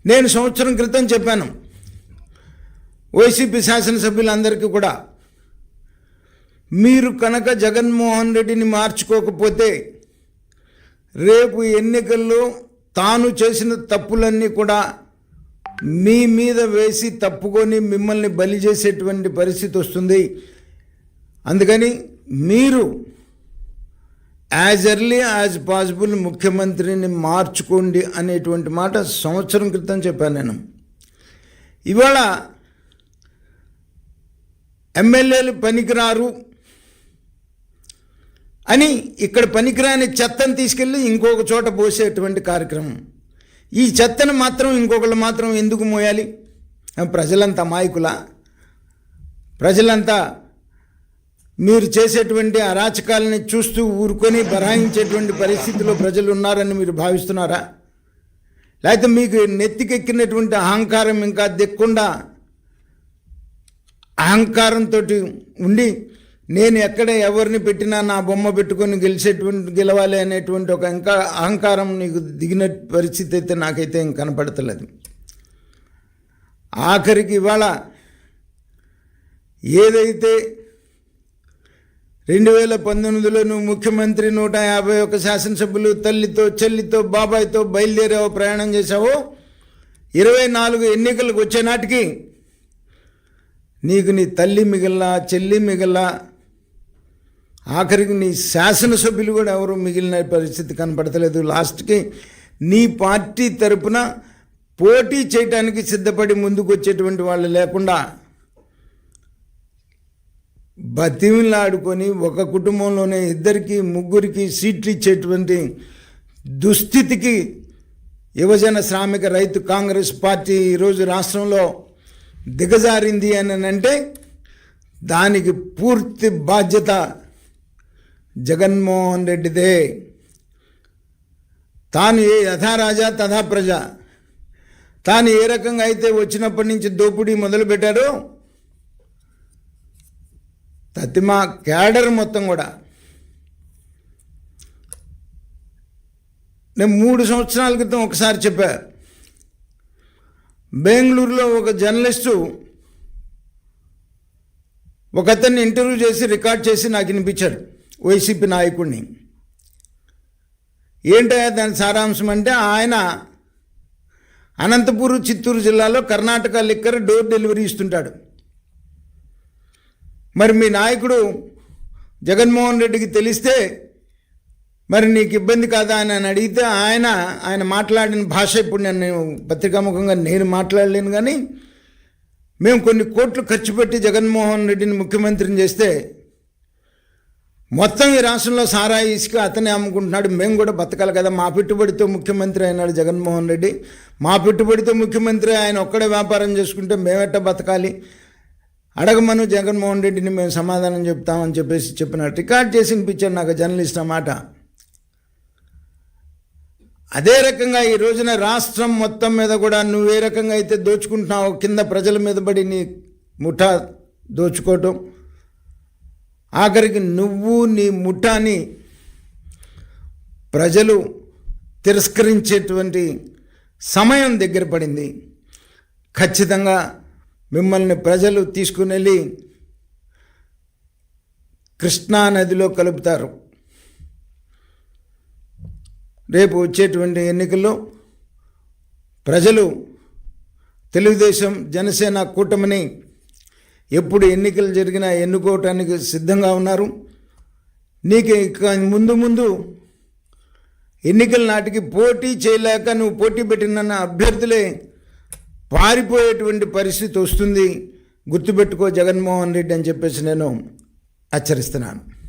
నేను సంవత్సరం క్రితం చెప్పాను వైసీపీ శాసనసభ్యులందరికీ కూడా, మీరు కనుక జగన్మోహన్ రెడ్డిని మార్చుకోకపోతే రేపు ఎన్నికల్లో తాను చేసిన తప్పులన్నీ కూడా మీ మీద వేసి తప్పుకొని మిమ్మల్ని బలి చేసేటువంటి పరిస్థితి వస్తుంది. అందుకని మీరు యాజ్ ఎర్లీ యాజ్ పాసిబుల్ ముఖ్యమంత్రిని మార్చుకోండి అనేటువంటి మాట సంవత్సరం క్రితం చెప్పాను నేను. ఇవాళ ఎమ్మెల్యేలు పనికిరారు అని ఇక్కడ పనికిరాని చెత్తను తీసుకెళ్ళి ఇంకొక చోట పోసేటువంటి కార్యక్రమం. ఈ చెత్తను మాత్రం ఇంకొకళ్ళు మాత్రం ఎందుకు మోయాలి? ప్రజలంతా అమాయకులా? ప్రజలంతా మీరు చేసేటువంటి అరాచకాలని చూస్తూ ఊరుకొని బరాయించేటువంటి పరిస్థితిలో ప్రజలు ఉన్నారని మీరు భావిస్తున్నారా? లేకపోతే మీకు నెత్తికెక్కినటువంటి అహంకారం ఇంకా దిక్కుండా అహంకారంతో ఉండి నేను ఎక్కడ ఎవరిని పెట్టినా నా బొమ్మ పెట్టుకొని గెలవాలి అనేటువంటి ఒక ఇంకా అహంకారం నీకు దిగిన పరిస్థితి అయితే నాకైతే ఇంక కనపడతలేదు. ఆఖరికి ఇవాళ ఏదైతే 2019లో నువ్వు ముఖ్యమంత్రి 151 శాసనసభ్యులు తల్లితో చెల్లితో బాబాయ్తో బయలుదేరావో ప్రయాణం చేశావో 24 ఎన్నికలకు వచ్చే నాటికి నీకు నీ తల్లి మిగిలినా చెల్లి మిగిలినా ఆఖరికి నీ శాసనసభ్యులు కూడా ఎవరు మిగిలిన పరిస్థితి కనపడతలేదు. లాస్ట్కి నీ పార్టీ తరపున పోటీ చేయడానికి సిద్ధపడి ముందుకు వచ్చేటువంటి వాళ్ళు లేకుండా బతిమిలాడుకొని ఒక కుటుంబంలోనే 2కి 3కి సీట్లు ఇచ్చేటువంటి దుస్థితికి యువజన శ్రామిక రైతు కాంగ్రెస్ పార్టీ ఈరోజు రాష్ట్రంలో దిగజారింది అని అంటే దానికి పూర్తి బాధ్యత జగన్మోహన్ రెడ్డిదే. తాను యథా రాజా తథా ప్రజ, తాను ఏ రకంగా అయితే వచ్చినప్పటి నుంచి దోపిడీ మొదలుపెట్టారో తతిమా క్యాడర్ మొత్తం కూడా. నేను 3 సంవత్సరాల క్రితం ఒకసారి చెప్పా, బెంగళూరులో ఒక జర్నలిస్టు ఒక అతన్ని ఇంటర్వ్యూ చేసి రికార్డ్ చేసి నాకు వినిపించాడు, వైసీపీ నాయకుడిని. ఏంటయ్యా దాని సారాంశం అంటే, ఆయన అనంతపూర్ చిత్తూరు జిల్లాలో కర్ణాటక లిక్కర్ డోర్ డెలివరీ ఇస్తుంటాడు. మరి మీ నాయకుడు జగన్మోహన్ రెడ్డికి తెలిస్తే మరి నీకు ఇబ్బంది కాదా అని అడిగితే ఆయన మాట్లాడిన భాష ఇప్పుడు నేను పత్రికాముఖంగా నేను మాట్లాడలేను, కానీ మేము కొన్ని కోట్లు ఖర్చు పెట్టి జగన్మోహన్ రెడ్డిని ముఖ్యమంత్రిని చేస్తే మొత్తం ఈ రాష్ట్రంలో సారాయి ఇసుక అతనే అమ్ముకుంటున్నాడు, మేము కూడా బతకాలి కదా, మా పెట్టుబడితో ముఖ్యమంత్రి అయినాడు జగన్మోహన్ రెడ్డి, మా పెట్టుబడితో ముఖ్యమంత్రి ఆయన ఒక్కడే వ్యాపారం చేసుకుంటే మేమెట్ట బతకాలి, అడగమను జగన్మోహన్ రెడ్డిని మేము సమాధానం చెప్తామని చెప్పిన రికార్డ్ చేసి వినిపించాడు నాకు జర్నలిస్ట్ అన్నమాట. అదే రకంగా ఈ రోజున రాష్ట్రం మొత్తం మీద కూడా నువ్వు ఏ రకంగా అయితే దోచుకుంటున్నావో కింద ప్రజల మీద పడి నీ ముఠా దోచుకోవటం, ఆఖరికి నువ్వు నీ ముఠాని ప్రజలు తిరస్కరించేటువంటి సమయం దగ్గర పడింది. ఖచ్చితంగా మిమ్మల్ని ప్రజలు తీసుకుని వెళ్ళి కృష్ణా నదిలో కలుపుతారు. రేపు వచ్చేటువంటి ఎన్నికల్లో ప్రజలు తెలుగుదేశం జనసేన కూటమిని ఎప్పుడు ఎన్నికలు జరిగినా ఎన్నుకోవటానికి సిద్ధంగా ఉన్నారు. నీకు ఇక ముందు ఎన్నికల నాటికి పోటీ చేయలేక నువ్వు పోటీ పెట్టిన అభ్యర్థులే పారిపోయేటువంటి పరిస్థితి వస్తుంది. గుర్తుపెట్టుకో జగన్మోహన్ రెడ్డి అని చెప్పేసి నేను హెచ్చరిస్తున్నాను.